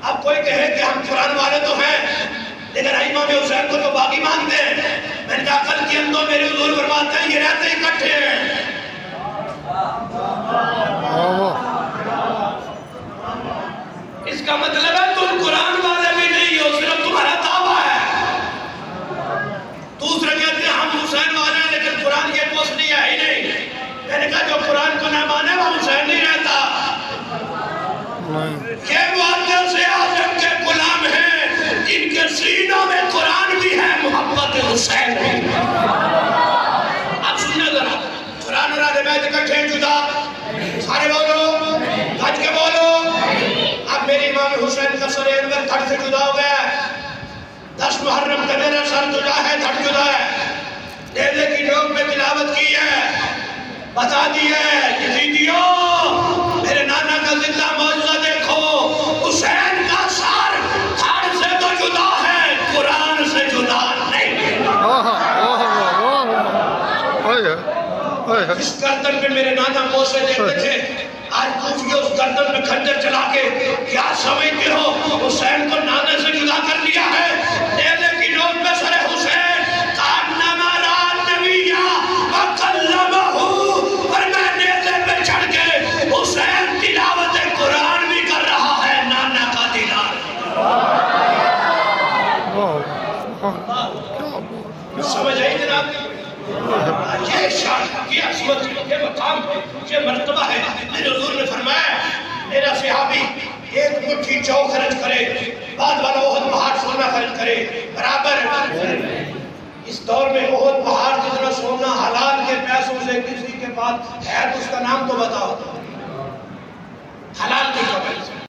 اب کوئی کہے کہ ہم قرآن والے تو ہیں لیکن امام حسین کو تو باقی مانتے ہیں. میں نے کہا عقل کی ہم تو میرے حضور فرماتے ہیں یہ رہتے ہی اکٹھے ہیں. اس کا مطلب ہے تم قرآن والے بھی نہیں ہو، صرف تمہارا دعویٰ ہے. دوسرے کہتے ہیں ہم حسین والے ہیں لیکن قرآن کے پوس نہیں ہے ہی نہیں. میں نے کہا جو قرآن کو نہ مانے وہ حسین نہیں رہتا. یہ معدل سے اعظم کے غلام ہیں جن کے سینوں میں قرآن بھی ہے، محبت حسین بھی. اب سننا ذرا، قرآن اور اہل بیت اکٹھے ہیں جدا؟ سارے بولو، گج کے بولو. اب میری امام حسین کا سر انور دھڑ سے جدا ہو گیا ہے. 10 محرم کا میرا سر جدا ہے، دھڑ جدا ہے. نیزے کی نوک میں تلاوت کی ہے، بتا دی ہے یزیدیوں میرے نانا کا زندہ معجزہ دیکھو، حسین کا سر دھڑ سے تو جدا ہے، قرآن سے جدا نہیں. اس گردن پہ میرے نانا بوسے دیتے تھے. آج پوچھئے اس گردن میں خنجر چلا کے کیا سمجھتے ہو حسین کو نانے سے جدا کر دیا ہے؟ نیزے کی نوک میں سر حسین کانما رات نبیہ وکلمہ، اور میں نیزے پہ چڑھ کے حسین تلاوت قرآن بھی کر رہا ہے، نانا کا دیدار. سمجھ آئی جناب؟ یہ شان، یہ عظمت، یہ مقام، یہ مرتبہ ہے. میرے حضور نے فرمایا میرا صحابی ایک مٹھی جو خرچ کرے، بعد والا احد پہاڑ سونا خرچ کرے برابر. اس دور میں احد پہاڑ جتنا سونا حلال کے پیسوں سے کسی کے پاس ہے تو اس کا نام تو بتاؤ، حلال کے پیسے